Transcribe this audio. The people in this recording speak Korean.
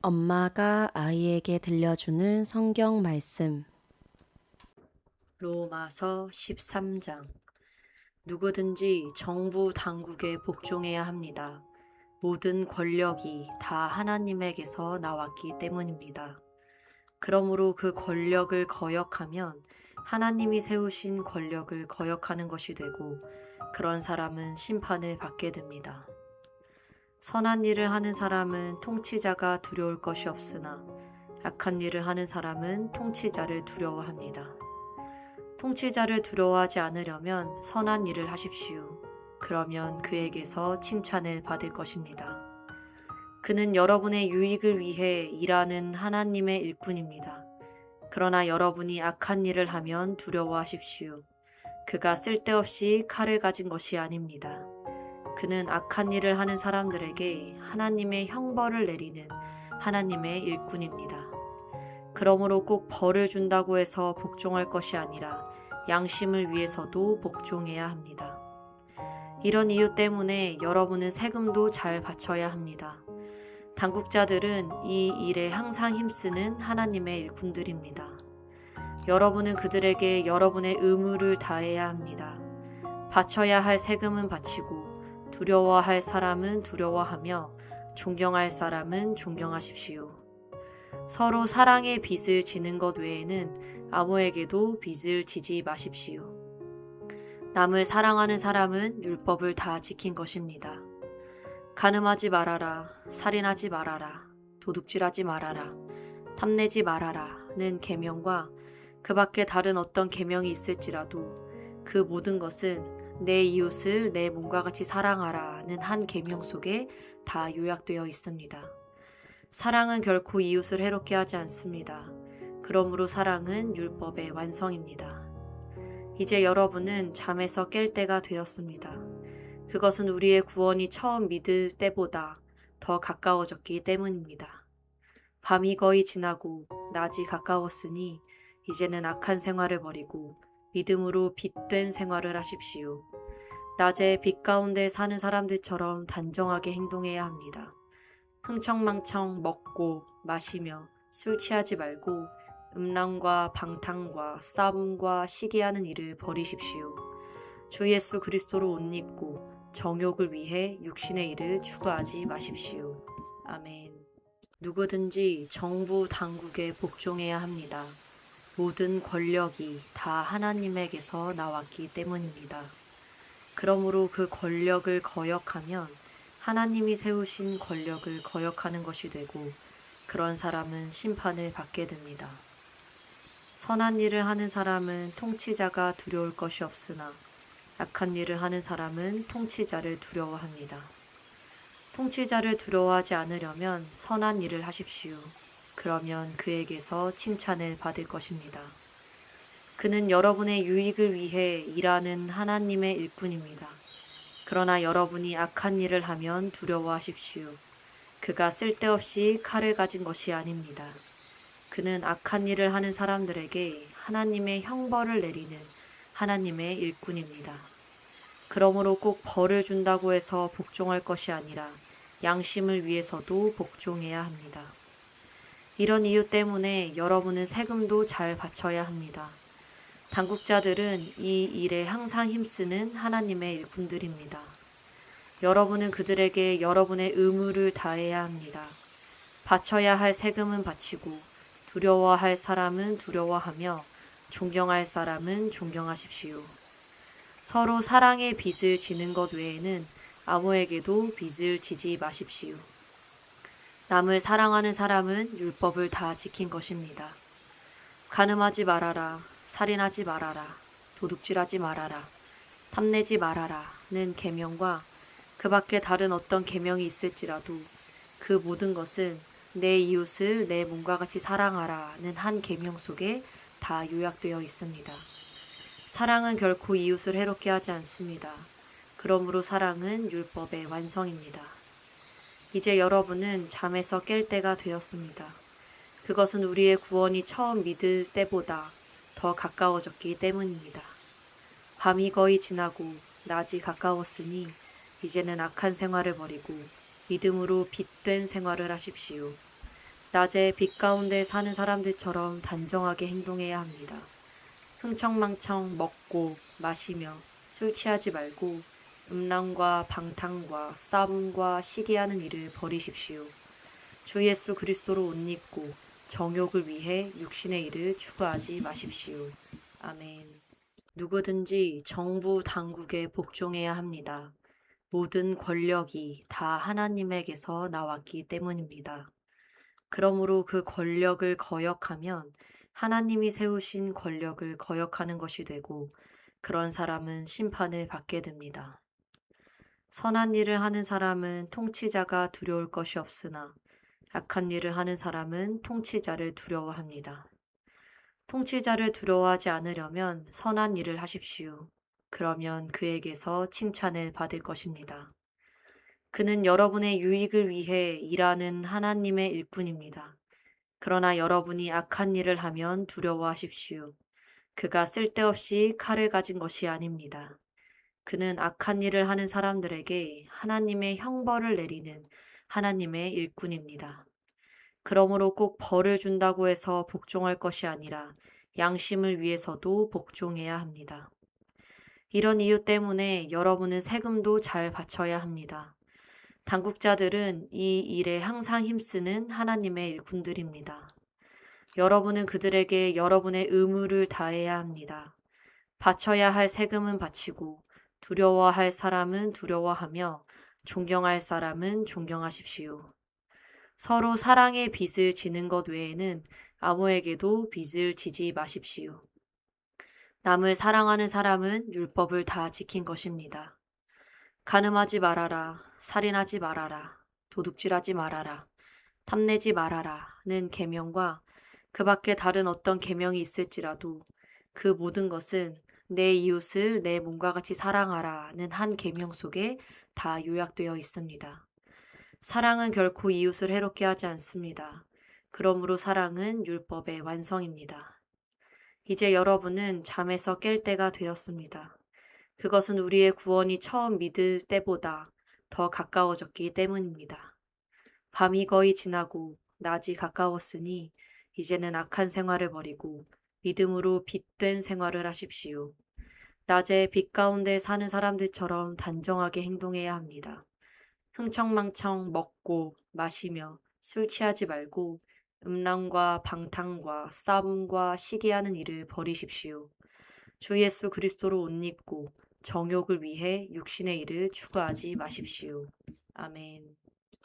엄마가 아이에게 들려주는 성경 말씀. 로마서 13장. 누구든지 정부 당국에 복종해야 합니다. 모든 권력이 다 하나님에게서 나왔기 때문입니다. 그러므로 그 권력을 거역하면 하나님이 세우신 권력을 거역하는 것이 되고, 그런 사람은 심판을 받게 됩니다. 선한 일을 하는 사람은 통치자가 두려울 것이 없으나 악한 일을 하는 사람은 통치자를 두려워합니다. 통치자를 두려워하지 않으려면 선한 일을 하십시오. 그러면 그에게서 칭찬을 받을 것입니다. 그는 여러분의 유익을 위해 일하는 하나님의 일꾼입니다. 그러나 여러분이 악한 일을 하면 두려워하십시오. 그가 쓸데없이 칼을 가진 것이 아닙니다. 그는 악한 일을 하는 사람들에게 하나님의 형벌을 내리는 하나님의 일꾼입니다. 그러므로 꼭 벌을 준다고 해서 복종할 것이 아니라 양심을 위해서도 복종해야 합니다. 이런 이유 때문에 여러분은 세금도 잘 바쳐야 합니다. 당국자들은 이 일에 항상 힘쓰는 하나님의 일꾼들입니다. 여러분은 그들에게 여러분의 의무를 다해야 합니다. 바쳐야 할 세금은 바치고 두려워할 사람은 두려워하며 존경할 사람은 존경하십시오. 서로 사랑의 빚을 지는 것 외에는 아무에게도 빚을 지지 마십시오. 남을 사랑하는 사람은 율법을 다 지킨 것입니다. 간음하지 말아라, 살인하지 말아라, 도둑질하지 말아라, 탐내지 말아라는 계명과 그 밖에 다른 어떤 계명이 있을지라도 그 모든 것은 내 이웃을 내 몸과 같이 사랑하라는 한 계명 속에 다 요약되어 있습니다. 사랑은 결코 이웃을 해롭게 하지 않습니다. 그러므로 사랑은 율법의 완성입니다. 이제 여러분은 잠에서 깰 때가 되었습니다. 그것은 우리의 구원이 처음 믿을 때보다 더 가까워졌기 때문입니다. 밤이 거의 지나고 낮이 가까웠으니 이제는 악한 생활을 버리고 믿음으로 빛된 생활을 하십시오. 낮에 빛 가운데 사는 사람들처럼 단정하게 행동해야 합니다. 흥청망청 먹고 마시며 술 취하지 말고 음란과 방탕과 싸움과 시기하는 일을 버리십시오. 주 예수 그리스도로 옷 입고 정욕을 위해 육신의 일을 추구하지 마십시오. 아멘. 누구든지 정부 당국에 복종해야 합니다. 모든 권력이 다 하나님에게서 나왔기 때문입니다. 그러므로 그 권력을 거역하면 하나님이 세우신 권력을 거역하는 것이 되고, 그런 사람은 심판을 받게 됩니다. 선한 일을 하는 사람은 통치자가 두려울 것이 없으나 악한 일을 하는 사람은 통치자를 두려워합니다. 통치자를 두려워하지 않으려면 선한 일을 하십시오. 그러면 그에게서 칭찬을 받을 것입니다. 그는 여러분의 유익을 위해 일하는 하나님의 일꾼입니다. 그러나 여러분이 악한 일을 하면 두려워하십시오. 그가 쓸데없이 칼을 가진 것이 아닙니다. 그는 악한 일을 하는 사람들에게 하나님의 형벌을 내리는 하나님의 일꾼입니다. 그러므로 꼭 벌을 준다고 해서 복종할 것이 아니라 양심을 위해서도 복종해야 합니다. 이런 이유 때문에 여러분은 세금도 잘 바쳐야 합니다. 당국자들은 이 일에 항상 힘쓰는 하나님의 일꾼들입니다. 여러분은 그들에게 여러분의 의무를 다해야 합니다. 바쳐야 할 세금은 바치고 두려워할 사람은 두려워하며 존경할 사람은 존경하십시오. 서로 사랑의 빚을 지는 것 외에는 아무에게도 빚을 지지 마십시오. 남을 사랑하는 사람은 율법을 다 지킨 것입니다. 간음하지 말아라, 살인하지 말아라, 도둑질하지 말아라, 탐내지 말아라는 계명과 그 밖에 다른 어떤 계명이 있을지라도 그 모든 것은 내 이웃을 내 몸과 같이 사랑하라는 한 계명 속에 다 요약되어 있습니다. 사랑은 결코 이웃을 해롭게 하지 않습니다. 그러므로 사랑은 율법의 완성입니다. 이제 여러분은 잠에서 깰 때가 되었습니다. 그것은 우리의 구원이 처음 믿을 때보다 더 가까워졌기 때문입니다. 밤이 거의 지나고 낮이 가까웠으니 이제는 악한 생활을 버리고 믿음으로 빛된 생활을 하십시오. 낮에 빛 가운데 사는 사람들처럼 단정하게 행동해야 합니다. 흥청망청 먹고 마시며 술 취하지 말고 음란과 방탕과 싸움과 시기하는 일을 버리십시오. 주 예수 그리스도로 옷 입고 정욕을 위해 육신의 일을 추구하지 마십시오. 아멘. 누구든지 정부 당국에 복종해야 합니다. 모든 권력이 다 하나님에게서 나왔기 때문입니다. 그러므로 그 권력을 거역하면 하나님이 세우신 권력을 거역하는 것이 되고 그런 사람은 심판을 받게 됩니다. 선한 일을 하는 사람은 통치자가 두려울 것이 없으나 악한 일을 하는 사람은 통치자를 두려워합니다. 통치자를 두려워하지 않으려면 선한 일을 하십시오. 그러면 그에게서 칭찬을 받을 것입니다. 그는 여러분의 유익을 위해 일하는 하나님의 일꾼입니다. 그러나 여러분이 악한 일을 하면 두려워하십시오. 그가 쓸데없이 칼을 가진 것이 아닙니다. 그는 악한 일을 하는 사람들에게 하나님의 형벌을 내리는 하나님의 일꾼입니다. 그러므로 꼭 벌을 준다고 해서 복종할 것이 아니라 양심을 위해서도 복종해야 합니다. 이런 이유 때문에 여러분은 세금도 잘 바쳐야 합니다. 당국자들은 이 일에 항상 힘쓰는 하나님의 일꾼들입니다. 여러분은 그들에게 여러분의 의무를 다해야 합니다. 바쳐야 할 세금은 바치고 두려워할 사람은 두려워하며 존경할 사람은 존경하십시오. 서로 사랑의 빚을 지는 것 외에는 아무에게도 빚을 지지 마십시오. 남을 사랑하는 사람은 율법을 다 지킨 것입니다. 간음하지 말아라, 살인하지 말아라, 도둑질하지 말아라, 탐내지 말아라는 계명과 그 밖에 다른 어떤 계명이 있을지라도 그 모든 것은 내 이웃을 내 몸과 같이 사랑하라는 한 계명 속에 다 요약되어 있습니다. 사랑은 결코 이웃을 해롭게 하지 않습니다. 그러므로 사랑은 율법의 완성입니다. 이제 여러분은 잠에서 깰 때가 되었습니다. 그것은 우리의 구원이 처음 믿을 때보다 더 가까워졌기 때문입니다. 밤이 거의 지나고 낮이 가까웠으니 이제는 악한 생활을 버리고 믿음으로 빛된 생활을 하십시오. 낮에 빛 가운데 사는 사람들처럼 단정하게 행동해야 합니다. 흥청망청 먹고 마시며 술 취하지 말고 음란과 방탕과 싸움과 시기하는 일을 버리십시오. 주 예수 그리스도로 옷 입고 정욕을 위해 육신의 일을 추구하지 마십시오. 아멘.